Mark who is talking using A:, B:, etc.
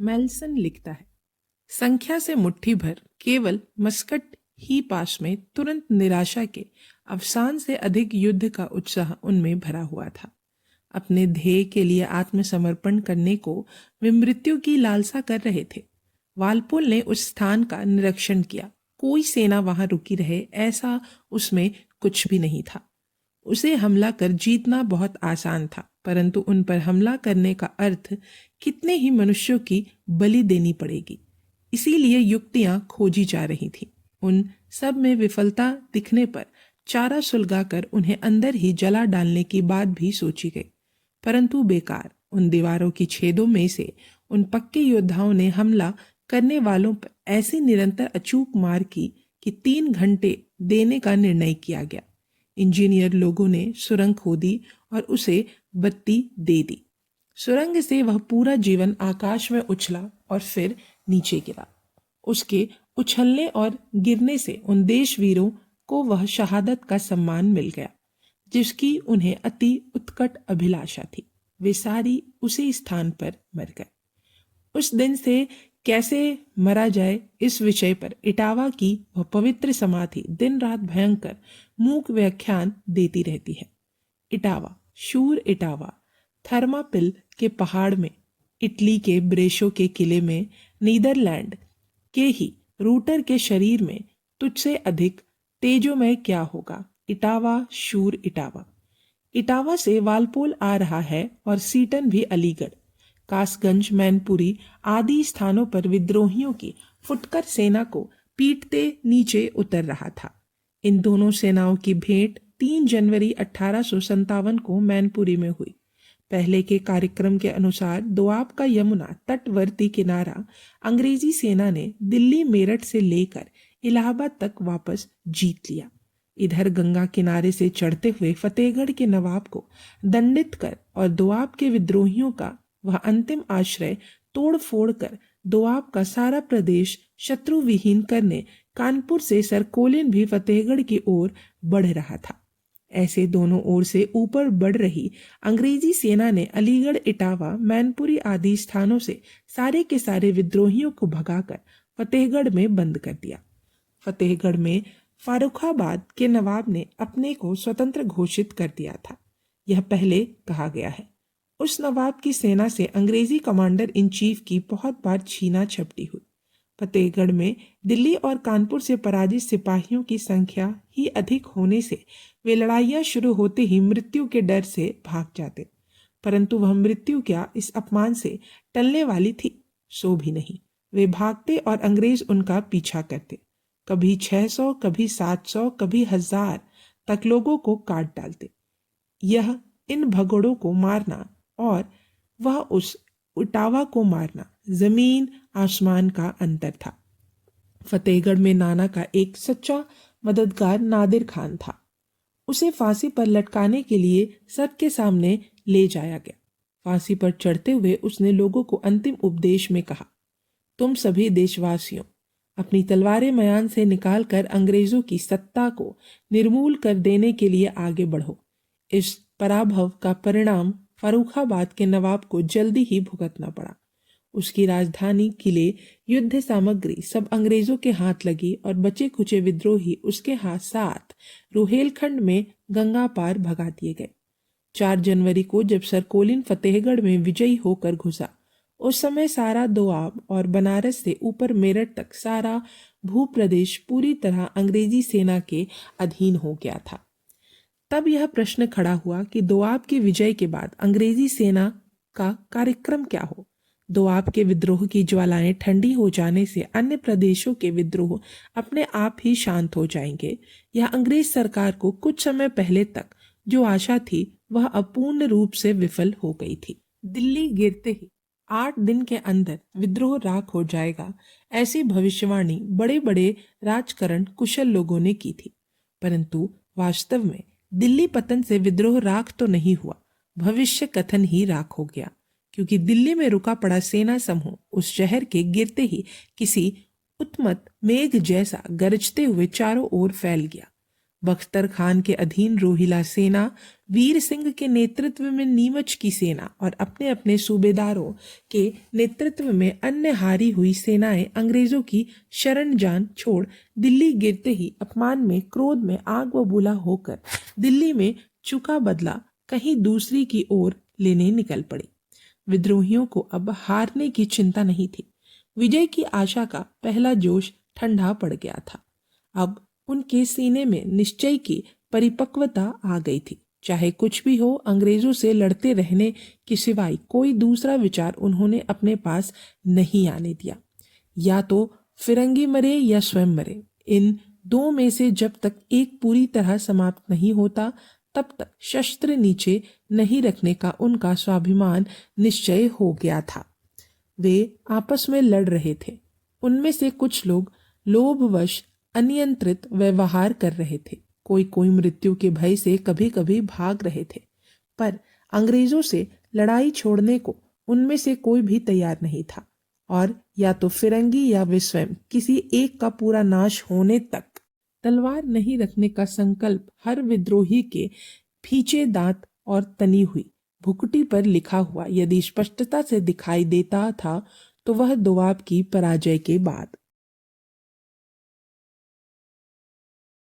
A: मेल्सन लिखता है, संख्या से मुट्ठी भर केवल मस्कट ही पास में तुरंत निराशा के अवसान से अधिक युद्ध का उत्साह उनमें भरा हुआ था। अपने ध्येय के लिए आत्मसमर्पण करने को वे मृत्यु की लालसा कर रहे थे। वालपोल ने उस स्थान का निरीक्षण किया। कोई सेना वहां रुकी रहे ऐसा उसमें कुछ भी नहीं था। उसे हमला कर जीतना बहुत आसान था, परंतु उन पर हमला करने का अर्थ कितने ही मनुष्यों की बलि देनी पड़ेगी। इसीलिए युक्तियां खोजी जा रही थीं। उन सब में विफलता दिखने पर चारा सुलगाकर उन्हें अंदर ही जला डालने की बात भी सोची गई, परंतु बेकार। उन दीवारों की छेदों में से उन पक्के योद्धाओं ने हमला करने वालों पर ऐसी निरंतर अचूक मार की कि 3 घंटे देने का निर्णय किया गया। इंजीनियर लोगों ने सुरंग खोदी और उसे बत्ती दे दी। सुरंग से वह पूरा जीवन आकाश में उछला और फिर नीचे गिरा। उसके उछलने और गिरने से उन देशवीरों को वह शहादत का सम्मान मिल गया जिसकी उन्हें अति उत्कट अभिलाषा थी। वे सारी उसी स्थान पर मर गए। उस दिन से कैसे मरा जाए इस विषय पर इटावा की वह पवित्र समाधि दिन रात भयंकर मूक व्याख्यान देती रहती है। इटावा, शूर इटावा, थर्मापिल के पहाड़ में, इटली के ब्रेशो के किले में, नीदरलैंड के ही रूटर के शरीर में तुझसे अधिक तेजोमय क्या होगा। इटावा, शूर इटावा। इटावा से वालपोल आ रहा है और सीटन भी अलीगढ़, कासगंज, मैनपुरी आदि स्थानों पर विद्रोहियों की फुटकर सेना को पीटते नीचे उतर रहा था। इन दोनों सेनाओं की भेंट 3 जनवरी 1857 को मैनपुरी में हुई। पहले के कार्यक्रम के अनुसार दोआब का यमुना तटवर्ती किनारा अंग्रेजी सेना ने दिल्ली मेरठ से लेकर इलाहाबाद तक वापस जीत लिया। इधर गंगा किनारे से चढ़ते हुए फतेहगढ़ के नवाब को दंडित कर और दोआब के विद्रोहियों का वह अंतिम आश्रय तोड़ फोड़ कर दोआब का सारा प्रदेश शत्रु विहीन करने कानपुर से सरकोलिन भी फतेहगढ़ की ओर बढ़ रहा था। ऐसे दोनों ओर से ऊपर बढ़ रही अंग्रेजी सेना ने अलीगढ़, इटावा, मैनपुरी आदि स्थानों से सारे के सारे विद्रोहियों को भगाकर फतेहगढ़ में बंद कर दिया। फतेहगढ़ में फारुखाबाद के नवाब ने अपने को स्वतंत्र घोषित कर दिया था। यह पहले कहा गया है। उस नवाब की सेना से अंग्रेजी कमांडर इन चीफ की बहुत बार छीना झपटी हुई। फतेहगढ़ में दिल्ली और कानपुर से पराजित सिपाहियों की संख्या ही अधिक होने से वे लड़ाइयां शुरू होते ही मृत्यु के डर से भाग जाते, परंतु वह मृत्यु क्या इस अपमान से टलने वाली थी? सो भी नहीं। वे भागते और अंग्रेज उनका पीछा करते। कभी 600, कभी 700, कभी 1000 तक लोगों को काट डालते। यह इन भगोड़ों को मारना और वह उस इटावा को मारना जमीन आसमान का अंतर था। फतेहगढ़ में नाना का एक सच्चा मददगार नादिर खान था। उसे फांसी पर लटकाने के लिए सबके सामने ले जाया गया। फांसी पर चढ़ते हुए उसने लोगों को अंतिम उपदेश में कहा, तुम सभी देशवासियों, अपनी तलवारें मयान से निकालकर अंग्रेजों की सत्ता को निर्मूल कर देने के लिए आगे बढ़ो। इस पराभव का परिणाम फर्रुखाबाद के नवाब को जल्दी ही भुगतना पड़ा। उसकी राजधानी, किले, युद्ध सामग्री सब अंग्रेजों के हाथ लगी और बचे खुचे विद्रोही उसके हाथ साथ रुहेलखंड में गंगा पार भगा दिए गए। 4 जनवरी को जब सरकोलिन फतेहगढ़ में विजयी होकर घुसा, उस समय सारा दोआब और बनारस से ऊपर मेरठ तक सारा भूप्रदेश पूरी तरह अंग्रेजी सेना के अधीन हो गया था। तब यह प्रश्न खड़ा हुआ कि दोआब की विजय के बाद अंग्रेजी सेना का कार्यक्रम क्या हो। दोआब के विद्रोह की ज्वालाएं ठंडी हो जाने से अन्य प्रदेशों के विद्रोह अपने आप ही शांत हो जाएंगे, या अंग्रेज सरकार को कुछ समय पहले तक जो आशा थी वह अपूर्ण रूप से विफल हो गई थी। दिल्ली गिरते ही 8 दिन के अंदर विद्रोह राख हो जाएगा, ऐसी भविष्यवाणी बड़े बड़े राजकरण कुशल लोगों ने की थी। परंतु वास्तव में दिल्ली पतन से विद्रोह राख तो नहीं हुआ, भविष्य कथन ही राख हो गया, क्योंकि दिल्ली में रुका पड़ा सेना समूह उस शहर के गिरते ही किसी उत्मत मेघ जैसा गरजते हुए चारों ओर फैल गया। बख्तर खान के अधीन रोहिला सेना, वीर सिंह के नेतृत्व में नीमच की सेना और अपने अपने सूबेदारों के नेतृत्व में अन्य हारी हुई सेनाएं अंग्रेजों की शरण जान छोड़ दिल्ली गिरते ही अपमान में, क्रोध में आग बबूला होकर दिल्ली में चुका बदला कहीं दूसरी की ओर लेने निकल पड़ी। विद्रोहियों को अब हारने की चिंता नहीं थी। विजय की आशा का पहला जोश ठंडा पड़ गया था। अब उनके सीने में निश्चय की परिपक्वता आ गई थी। चाहे कुछ भी हो, अंग्रेजों से लड़ते रहने के सिवाय कोई दूसरा विचार उन्होंने अपने पास नहीं आने दिया। या तो फिरंगी मरे या स्वयं मरे, इन दो में से जब तक एक पूरी तरह समाप्त नहीं होता तब तक शस्त्र नीचे नहीं रखने का उनका स्वाभिमान निश्चय हो गया था। वे आपस में लड़ रहे थे। उनमें से कुछ लोग लोभवश अनियंत्रित व्यवहार कर रहे थे, कोई कोई मृत्यु के भय से कभी कभी भाग रहे थे, पर अंग्रेजों से लड़ाई छोड़ने को उनमें से कोई भी तैयार नहीं था। और या तो फिरंगी या वे स्वयं, किसी एक का पूरा नाश होने तक तलवार नहीं रखने का संकल्प हर विद्रोही के फींचे दांत और तनी हुई भुकुटी पर लिखा हुआ यदि स्पष्टता से दिखाई देता था तो वह दोआब की पराजय के बाद